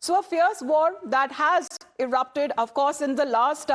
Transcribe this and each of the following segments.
So a fierce war that has erupted, of course, in the last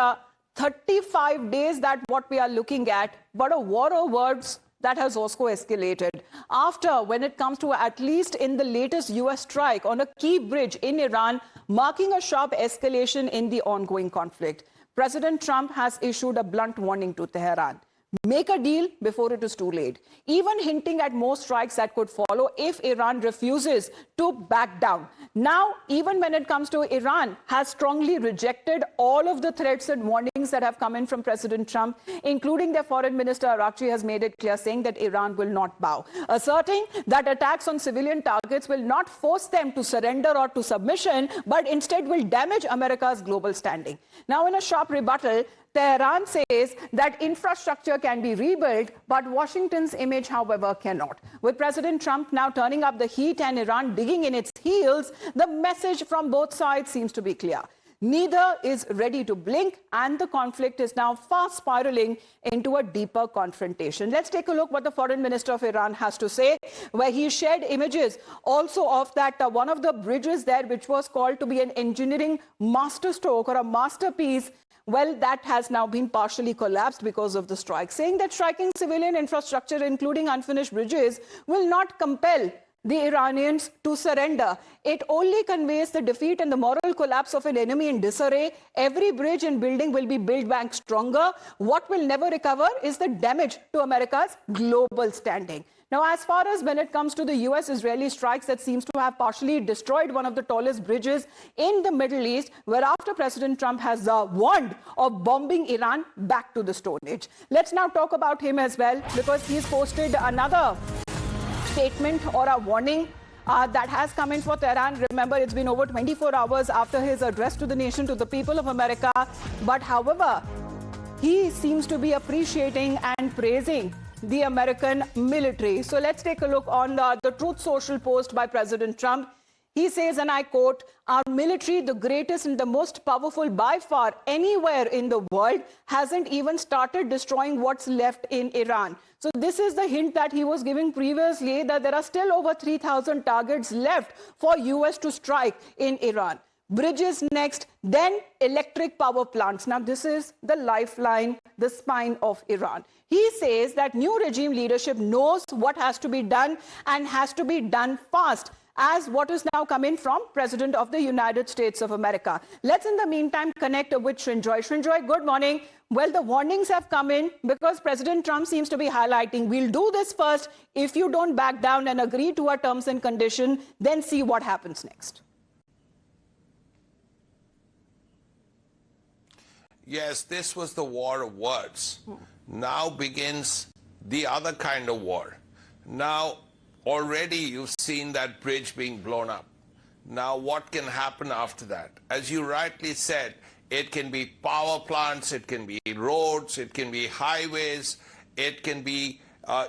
35 days, that what we are looking at, but a war of words that has also escalated. After, when it comes to at least in the latest US strike on a key bridge in Iran, marking a sharp escalation in the ongoing conflict, President Trump has issued a blunt warning to Tehran. Make a deal before it is too late, even hinting at more strikes that could follow if Iran refuses to back down. Now, even when it comes to Iran, has strongly rejected all of the threats and warnings that have come in from President Trump, including their foreign minister Arakchi has made it clear, saying that Iran will not bow, asserting that attacks on civilian targets will not force them to surrender or to submission, but instead will damage America's global standing. Now, in a sharp rebuttal, Tehran says that infrastructure can be rebuilt, but Washington's image, however, cannot. With President Trump now turning up the heat and Iran digging in its heels, the message from both sides seems to be clear. Neither is ready to blink, and the conflict is now fast spiraling into a deeper confrontation. Let's take a look what the foreign minister of Iran has to say, where he shared images also of that one of the bridges there, which was called to be an engineering masterstroke or a masterpiece. Well, that has now been partially collapsed because of the strike, saying that striking civilian infrastructure, including unfinished bridges, will not compel the Iranians to surrender. It only conveys the defeat and the moral collapse of an enemy in disarray. Every bridge and building will be built back stronger. What will never recover is the damage to America's global standing. Now, as far as when it comes to the US-Israeli strikes that seems to have partially destroyed one of the tallest bridges in the Middle East, whereafter President Trump has warned of bombing Iran back to the Stone Age. Let's now talk about him as well, because he's posted another statement or a warning that has come in for Tehran. Remember, it's been over 24 hours after his address to the nation, to the people of America. But however, he seems to be appreciating and praising the American military. So let's take a look on the Truth Social post by President Trump. He says, and I quote, "Our military, the greatest and the most powerful by far anywhere in the world, hasn't even started destroying what's left in Iran." So this is the hint that he was giving previously, that there are still over 3,000 targets left for US to strike in Iran. Bridges next, then electric power plants. Now, this is the lifeline, the spine of Iran. He says that new regime leadership knows what has to be done and has to be done fast, as what is now coming from President of the United States of America. Let's, in the meantime, connect with Srinjoy. Srinjoy, good morning. Well, the warnings have come in because President Trump seems to be highlighting, we'll do this first. If you don't back down and agree to our terms and conditions, then see what happens next. Yes, this was the war of words. Now begins the other kind of war. Now, already you've seen that bridge being blown up. Now, what can happen after that? As you rightly said, it can be power plants, it can be roads, it can be highways, it can be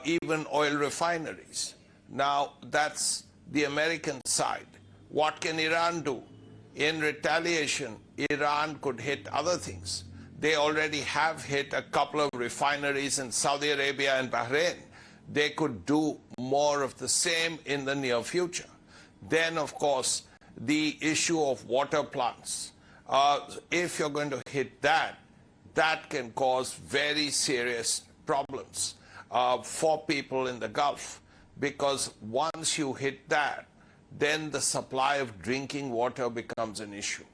even oil refineries. Now, that's the American side. What can Iran do? In retaliation, Iran could hit other things. They already have hit a couple of refineries in Saudi Arabia and Bahrain. They could do more of the same in the near future. Then, of course, the issue of water plants. If you're going to hit that, that can cause very serious problems for people in the Gulf. Because once you hit that, then the supply of drinking water becomes an issue.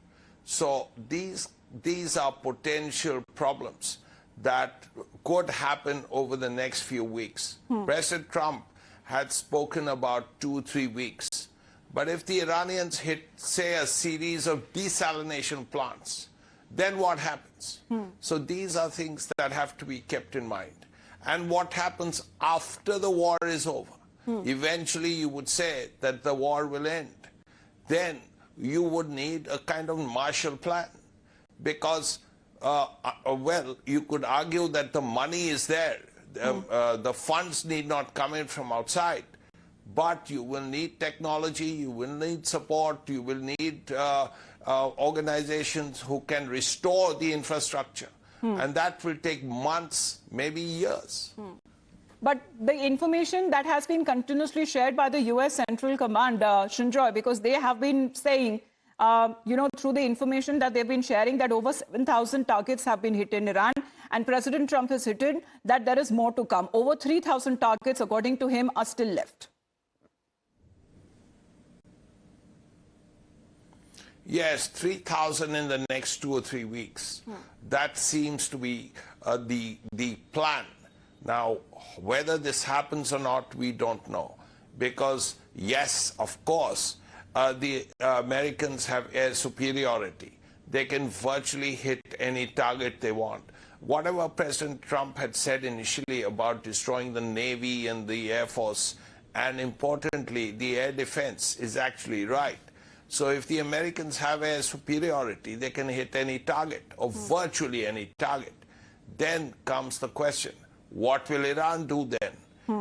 So these are potential problems that could happen over the next few weeks. President Trump had spoken about 2-3 weeks. But if the Iranians hit, say, a series of desalination plants, then what happens? So these are things that have to be kept in mind. And what happens after the war is over? Eventually, you would say that the war will end. Then you would need a kind of Marshall Plan. Because, well, you could argue that the money is there. The funds need not come in from outside. But you will need technology, you will need support, you will need organizations who can restore the infrastructure. And that will take months, maybe years. But the information that has been continuously shared by the US Central Command, Srinjoy, because they have been saying through the information that they've been sharing, that over 7,000 targets have been hit in Iran. And President Trump has hinted that there is more to come. Over 3,000 targets, according to him, are still left. Yes, 3,000 in the next 2 or 3 weeks. That seems to be the plan. Now, whether this happens or not, we don't know. Because, yes, of course, the Americans have air superiority. They can virtually hit any target they want. Whatever President Trump had said initially about destroying the Navy and the Air Force, and importantly, the air defense, is actually right. So if the Americans have air superiority, they can hit any target, or virtually any target. Then comes the question, what will Iran do then?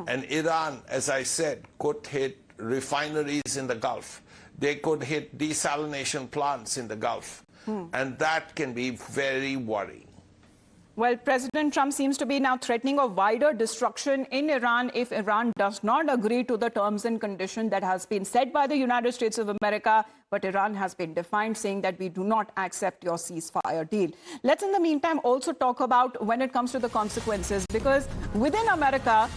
And Iran, as I said, could hit refineries in the Gulf. They could hit desalination plants in the Gulf. And that can be very worrying. Well, President Trump seems to be now threatening a wider destruction in Iran if Iran does not agree to the terms and conditions that has been set by the United States of America. But Iran has been defiant, saying that we do not accept your ceasefire deal. Let's, in the meantime, also talk about when it comes to the consequences, because within America,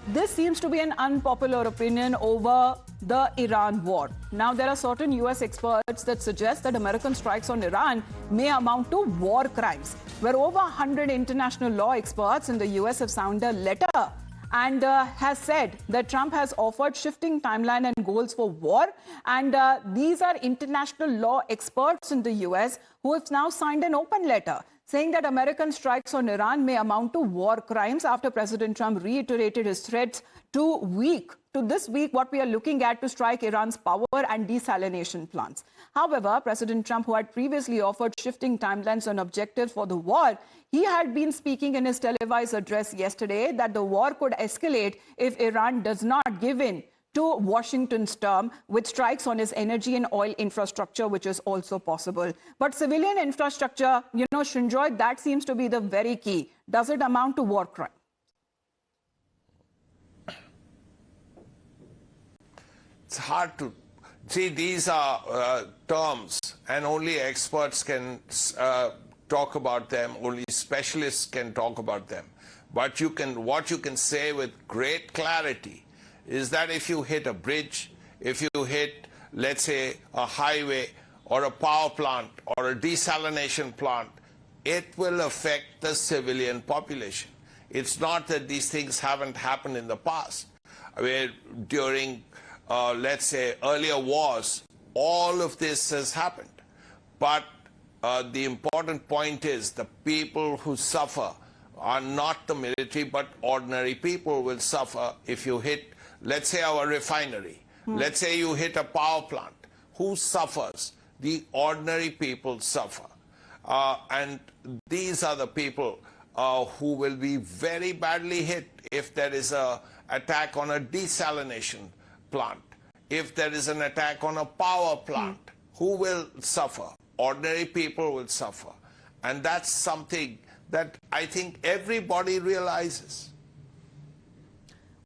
this seems to be an unpopular opinion over the Iran war. Now, there are certain U.S. experts that suggest that American strikes on Iran may amount to war crimes, where over 100 international law experts in the U.S. have signed a letter and has said that Trump has offered shifting timeline and goals for war. And these are international law experts in the U.S. who have now signed an open letter saying that American strikes on Iran may amount to war crimes after President Trump reiterated his threats this week, what we are looking at to strike Iran's power and desalination plants. However, President Trump, who had previously offered shifting timelines and objectives for the war, he had been speaking in his televised address yesterday that the war could escalate if Iran does not give in to Washington's term with strikes on its energy and oil infrastructure, which is also possible. But civilian infrastructure, Shinjoy, that seems to be the very key. Does it amount to war crime? It's hard to see. These are terms, and only experts can talk about them. Only specialists can talk about them. But what you can say with great clarity is that if you hit a bridge, if you hit, let's say, a highway or a power plant or a desalination plant, it will affect the civilian population. It's not that these things haven't happened in the past. I mean, during let's say, earlier wars, all of this has happened. But the important point is the people who suffer are not the military, but ordinary people will suffer if you hit, let's say, our refinery. Let's say you hit a power plant. Who suffers? The ordinary people suffer. And these are the people who will be very badly hit if there is an attack on a desalination plant. If there is an attack on a power plant, who will suffer? Ordinary people will suffer. And that's something that I think everybody realizes.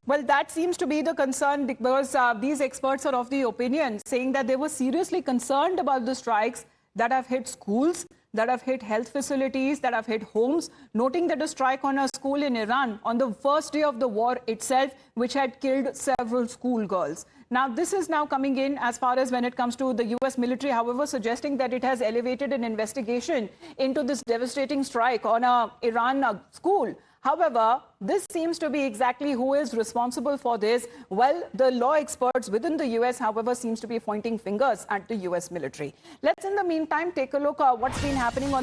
Well, that seems to be the concern, because these experts are of the opinion saying that they were seriously concerned about the strikes that have hit schools, that have hit health facilities, that have hit homes, noting that a strike on a school in Iran on the first day of the war itself, which had killed several schoolgirls. Now, this is now coming in as far as when it comes to the U.S. military, however, suggesting that it has elevated an investigation into this devastating strike on a Iran school. However, this seems to be exactly who is responsible for this. Well, the law experts within the U.S., however, seems to be pointing fingers at the U.S. military. Let's, in the meantime, take a look at what's been happening on